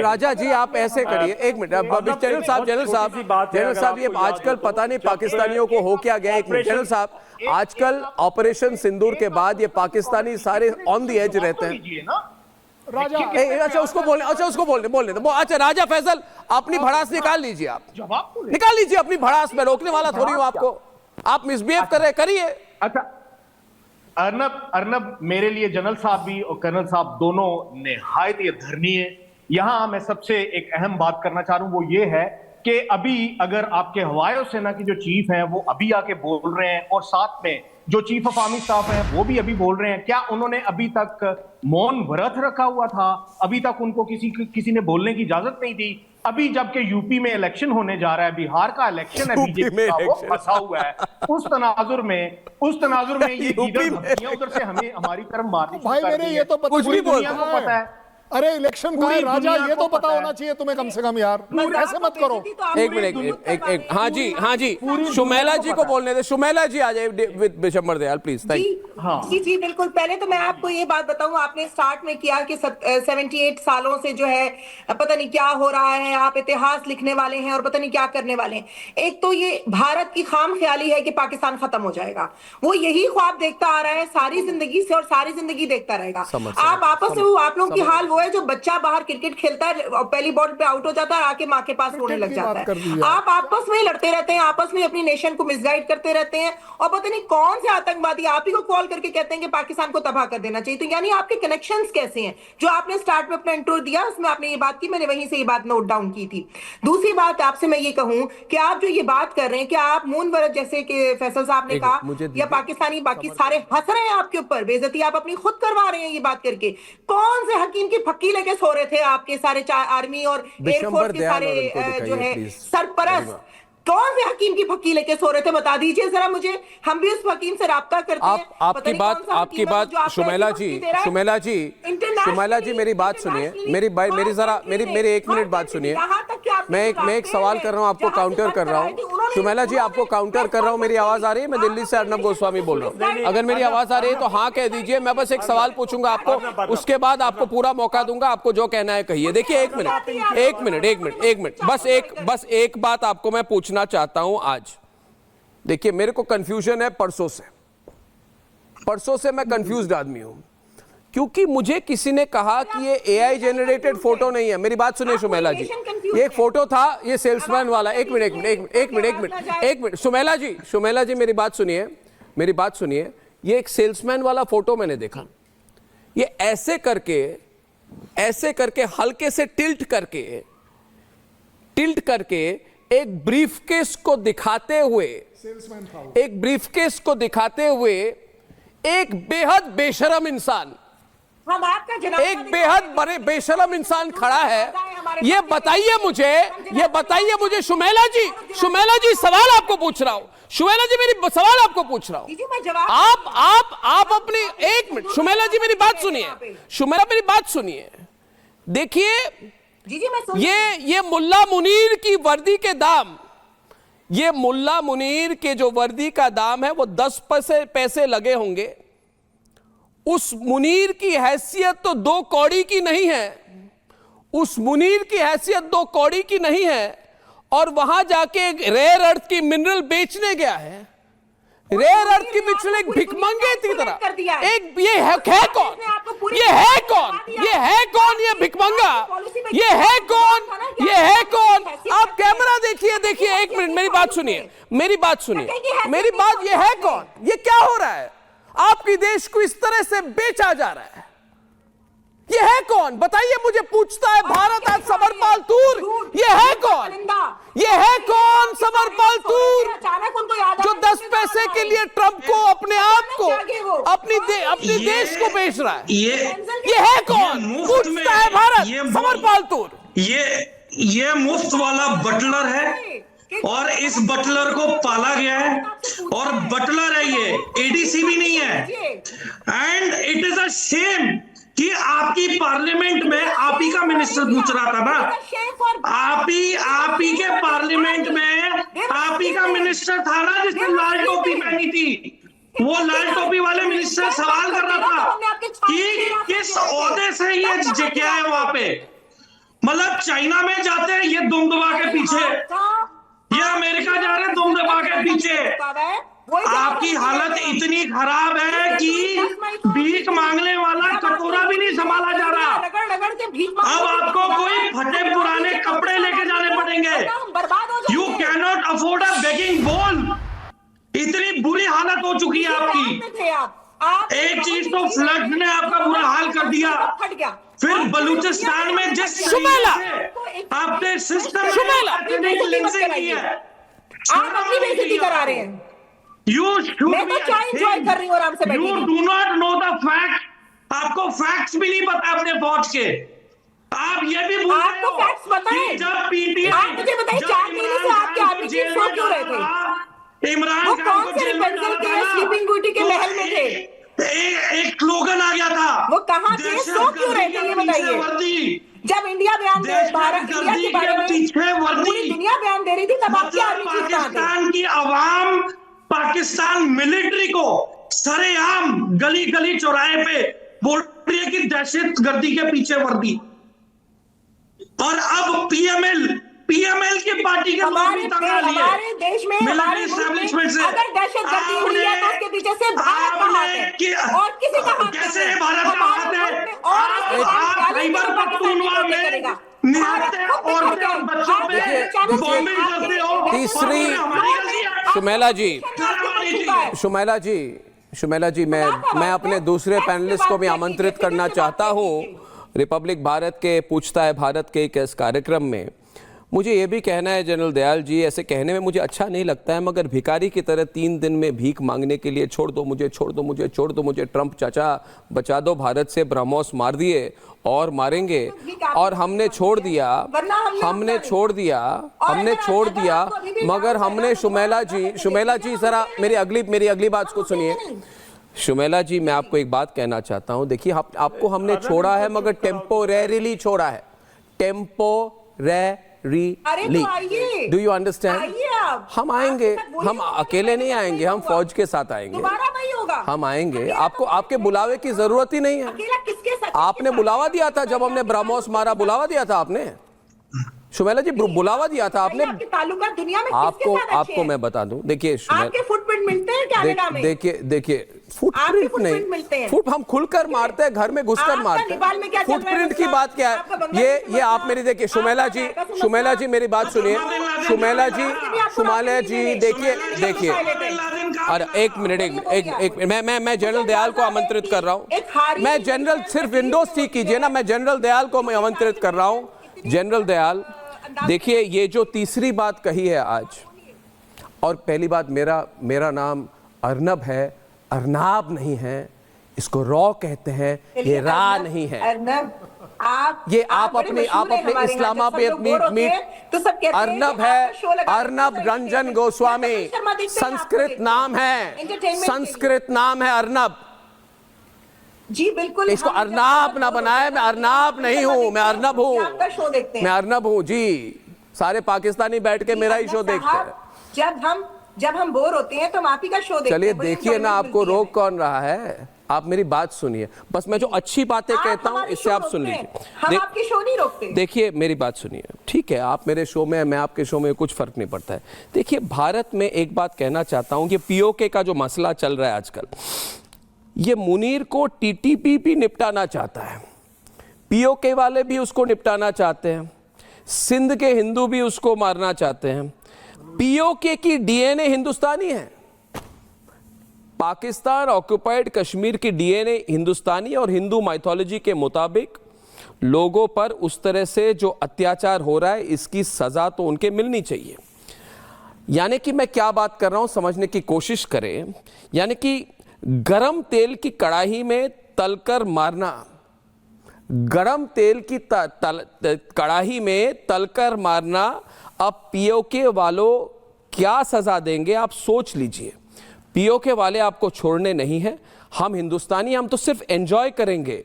राजा जी आप ऐसे करिए, एक मिनट, जनरल साहब ये आजकल पता नहीं पाकिस्तानियों को हो क्या गया। एक मिनट जनरल साहब, आजकल ऑपरेशन सिंदूर के बाद ये पाकिस्तानी सारे ऑन दी एज रहते हैं। राजा अच्छा उसको बोलने दो। अच्छा राजा फैसल, अपनी भड़ास निकाल लीजिए, आप निकाल लीजिए अपनी भड़ास, में रोकने वाला थोड़ी हूं आपको। आप मिसबिहेव कर रहे, करिए। अच्छा अर्नब, मेरे लिए जनरल साहब भी और कर्नल साहब दोनों निहायत धरणीय। यहां मैं सबसे एक अहम बात करना चाह रहा हूं, वो ये है कि अभी अगर आपके हवाई सेना की जो चीफ हैं वो अभी आके बोल रहे हैं, और साथ में जो चीफ ऑफ आर्मी स्टाफ हैं वो भी अभी बोल रहे हैं, क्या उन्होंने अभी तक मौन व्रत रखा हुआ था? अभी तक उनको किसी ने बोलने की इजाजत नहीं दी। अभी जबकि यूपी में इलेक्शन होने जा रहा है, बिहार का इलेक्शन है, बीजेपी का, वो फंसा हुआ है। उस तनाजुर में ये उधर से हमें हमारी तरफ मारनी भाई मेरे ये तो कुछ भी दुनिया को पता है। अरे इलेक्शन का है राजा, ये तो पता होना चाहिए तुम्हें कम से कम यार, ऐसे मत करो। एक मिनट, एक हाँ जी शुमेला जी को बोलने दे। शुमेला जी आ जाए विद बिशंबर दयाल प्लीज। जी बिल्कुल। पहले तो मैं आपको ये बात बताऊं, आपने स्टार्ट में किया कि 78 सालों से जो है पता नहीं क्या हो रहा है, आप इतिहास लिखने वाले हैं और पता नहीं क्या करने वाले हैं। एक तो ये भारत की खाम ख्याली है कि पाकिस्तान खत्म हो जाएगा, वो यही ख्वाब देखता आ रहा है सारी जिंदगी से और सारी जिंदगी देखता रहेगा। आप आपस में आप लोगों की हाल वो है जो बच्चा बाहर क्रिकेट खेलता है, पहली बॉल पे आउट हो जाता है, आके माँ के पास रोने लग जाता है। आप आपस में लड़ते रहते हैं, आपस में अपनी नेशन को मिसगाइड करते रहते हैं, और पता नहीं कौन से आतंकवादी आप ही को कॉल करके कहते हैं कि पाकिस्तान को तबाह कर देना चाहिए। तो यानी आपके कनेक्शंस कैसे हैं? जो आपने स्टार्ट में अपना इंट्रो दिया उसमें आपने ये बात की, मैंने वहीं से ये बात नोट डाउन की थी। दूसरी बात आपसे मैं ये कहूं कि आप जो ये बात कर रहे हैं कि आप मून वरत, जैसे कि फैसल साहब ने कहा, या पाकिस्तानी बाकी सारे हंस रहे हैं आपके ऊपर, बेइज्जती आप अपनी खुद करवा रहे हैं ये बात करके। कौन से हकीम की फक्की लेके सो रहे थे आपके सारे आर्मी और एयरफोर्स के सारे जो है सरपरस्त? कौन से हकीम की फक्की लेके सो रहे थे, बता दीजिए जरा मुझे, हम भी उस हकीम से राब्ता करते हैं। आपकी बात शुमेला जी मेरी बात सुनिए, मेरी 1 मिनट बात सुनिए। मैं एक सवाल कर रहा हूं, आपको काउंटर कर रहा हूं। शुमेला जी आपको काउंटर कर रहा हूं, मेरी आवाज आ रही है? मैं दिल्ली से अर्नब गोस्वामी बोल रहा हूं। अगर मेरी आवाज आ रही है तो हाँ कह दीजिए। मैं बस एक सवाल पूछूंगा आपको, उसके बाद आपको पूरा मौका दूंगा, आपको जो कहना है कहिए। देखिए एक मिनट, बस एक बात आपको मैं पूछना चाहता हूं आज। देखिए मेरे को कंफ्यूजन है परसों से मैं कंफ्यूज्ड आदमी हूं, क्योंकि मुझे किसी ने कहा कि ये एआई जनरेटेड फोटो नहीं है। मेरी बात सुनिए शुमेला जी, ये एक फोटो था, ये सेल्समैन वाला। एक मिनट शुमेला जी मेरी बात सुनिए। ये एक सेल्समैन वाला फोटो मैंने देखा। ये ऐसे करके हल्के से टिल्ट करके एक ब्रीफकेस को दिखाते हुए एक बेहद बेशरम इंसान, एक बेहद बड़े बेशरम इंसान खड़ा है। ये बताइए मुझे शुमेला जी सवाल आपको पूछ रहा हूं। शुमेला जी मेरी सवाल आपको पूछ रहा हूं। आप अपनी 1 मिनट शुमेला जी मेरी बात सुनिए। देखिए ये मुल्ला मुनीर की वर्दी के दाम, ये मुल्ला मुनीर के जो वर्दी का दाम है वो 10 पैसे लगे होंगे। उस मुनीर की हैसियत तो 2 कौड़ी की नहीं है, और वहां जाके एक रेयर अर्थ की मिनरल बेचने गया है। रेयर अर्थ की मिनरल एक भिखमंगे की तरह। ये है कौन ये भिखमंगा? ये है कौन? आप कैमरा देखिए 1 मिनट मेरी बात सुनिए। ये है कौन? ये क्या हो रहा है? आपकी देश को इस तरह से बेचा जा रहा है। ये है कौन? बताइए मुझे। पूछता है भारत आज समरपाल तूर। ये है कौन समरपाल तूर, जो 10 पैसे के लिए ट्रंप को, अपने आप को, अपने देश को बेच रहा है? ये है कौन? पूछता है भारत समरपाल तूर। ये मुफ्त वाला बटलर है, और इस बटलर को पाला गया है, और बटलर है ये, एडीसी भी नहीं है। And it is a shame कि आपकी पार्लियामेंट में आप ही का मिनिस्टर पूछ रहा था ना, आप ही के पार्लियामेंट में आप ही का मिनिस्टर था ना जिसने लाल टोपी पहनी थी। वो लाल टोपी वाले मिनिस्टर सवाल कर रहा था कि किस ओहदे से ये जगह है वहां पे। मतलब चाइना में जाते हैं ये दुमदुमा के पीछे, ये अमेरिका जा रहे हैं दुमदुमा के पीछे। आपकी हालत इतनी खराब है कि भीख मांगने वाला कटोरा भी नहीं संभाला जा रहा। अब आपको कोई फटे पुराने कपड़े लेके जाने पड़ेंगे। You cannot afford a begging बोल। इतनी बुरी हालत हो चुकी है आपकी। एक चीज तो फ्लड ने आपका बुरा हाल कर दिया, फिर बलूचिस्तान में जिस आपने सिस्टम की है, आप अपनी बेइज्जती करा रहे हैं। मैं तो चाय एंजॉय कर रही हूँ आराम से बैठी। You do not know the fact। आपको फैक्ट्स भी नहीं पता अपने फौज के। आप ये भी भूल आपको फैक्ट्स पता है? जब पीटीआई, आप मुझे बताइए 4 महीने से आपके आर्मी चीफ सो क्यों रहे थे? इमरान वो खान कौन से रेपेंजल के स्लीपिंग ब्यूटी के महल में थे? एक स्लोगन आ गया था। वो कहाँ थे? सो क्यों रहे थे ये बताइए। जब इंडिया बयान दे भारत इंडिया के बारे में पूरी दुनिया बयान दे रही थी, तब आपके आर्मी चीफ कहाँ थे? पाकिस्तान की आवाम पाकिस्तान मिलिट्री को सरेआम गली गली चौराहे पे बोल रही है कि दहशतगर्दी के पीछे वर्दी। और अब पीएमएल की पार्टी के हमारे देश में हमारे एस्टैब्लिशमेंट से अगर दहशतगर्दी हुई है तो उसके पीछे से भारत का हाथ है और किसी का हाथ कैसे है भारत का हाथ है? और आप खैबर पख्तूनख्वा में निहत्ते औरतें और बच्चों पे बॉम्बिंग करते हो। तीसरी शुमैला जी मैं अपने दूसरे पैनलिस्ट को भी आमंत्रित करना चाहता हूं। रिपब्लिक भारत के पूछता है भारत के इस कार्यक्रम में मुझे ये भी कहना है जनरल दयाल जी, ऐसे कहने में मुझे अच्छा नहीं लगता है, मगर भिखारी की तरह 3 दिन में भीख मांगने के लिए छोड़ दो मुझे, छोड़ दो मुझे, छोड़ दो मुझे, ट्रंप चाचा बचा दो भारत से, ब्रह्मोस मार दिए और मारेंगे और हमने छोड़ दिया मगर हमने शुमैला जी जरा मेरी अगली बात को सुनिए। शुमैला जी, मैं आपको एक बात कहना चाहता हूं। देखिए आपको हमने छोड़ा है मगर टेम्पोरेरीली छोड़ा है, डू यू अंडरस्टैंड? हम आएंगे, हम अकेले नहीं आएंगे, हम फौज के साथ आएंगे, हम आएंगे। आपको आपके बुलावे की जरूरत ही नहीं है। आपने बुलावा दिया था जब हमने ब्रह्मोस मारा, बुलावा दिया था आपने। शुमैला जी बुलावा दिया था आपने। दुनिया में आपको मैं बता दूं, देखिए आपके फुटप्रिंट मिलते हैं कनाडा में? देखिए फुटप्रिंट नहीं, हम खुलकर मारते हैं, घर में घुसकर मारते हैं। फुटप्रिंट की बात क्या है? ये आप मेरी देखिए शुमैला जी मेरी बात सुनिए। शुमैला जी देखिए अरे एक मिनट मैं जनरल दयाल को आमंत्रित कर रहा हूँ। मैं जनरल सिर्फ विंडोज ठीक कीजिए ना, मैं जनरल दयाल को मैं आमंत्रित कर रहा हूँ। जनरल दयाल देखिए, ये जो तीसरी बात कही है आज, और पहली बात मेरा नाम अर्नब है, अर्नाब नहीं है, इसको रॉ कहते हैं, ये रा नहीं है। आप अपने इस्लामाबाद मीट अर्नब है, अर्नब रंजन गोस्वामी संस्कृत नाम है अर्नब जी। बिल्कुल, इसको अर्नाब ना बनाए। मैं अर्नाब नहीं हूँ, मैं अर्नब हूँ, मैं अर्नब हूँ जी। सारे पाकिस्तानी बैठ के मेरा ही शो देखते हैं। जब हम बोर होते हैं तो हम आप ही का शो देखते हैं। चलिए देखिए ना, आपको रोक कौन रहा है? आप मेरी बात सुनिए, बस मैं जो अच्छी बातें कहता हूँ इससे आप सुन लीजिए। हम आपके शो नहीं रोकते। देखिए मेरी बात सुनिए, ठीक है, आप मेरे शो में, मैं आपके शो में, कुछ फर्क नहीं पड़ता है। देखिए भारत में एक बात कहना चाहता हूँ कि पीओके का जो मसला चल रहा है आजकल, ये मुनीर को टीटीपी भी निपटाना चाहता है, पीओके वाले भी उसको निपटाना चाहते हैं, सिंध के हिंदू भी उसको मारना चाहते हैं। पीओके की डीएनए हिंदुस्तानी है, पाकिस्तान ऑक्युपाइड कश्मीर की डीएनए हिंदुस्तानी, और हिंदू माइथोलॉजी के मुताबिक लोगों पर उस तरह से जो अत्याचार हो रहा है इसकी सजा तो उनके मिलनी चाहिए। यानी कि मैं क्या बात कर रहा हूं समझने की कोशिश करें। यानी कि गरम तेल की कड़ाही में तलकर मारना, गरम तेल की कड़ाही में तलकर मारना, अब पीओके वालों क्या सजा देंगे आप सोच लीजिए। पीओके वाले आपको छोड़ने नहीं है, हम हिंदुस्तानी, हम तो सिर्फ एंजॉय करेंगे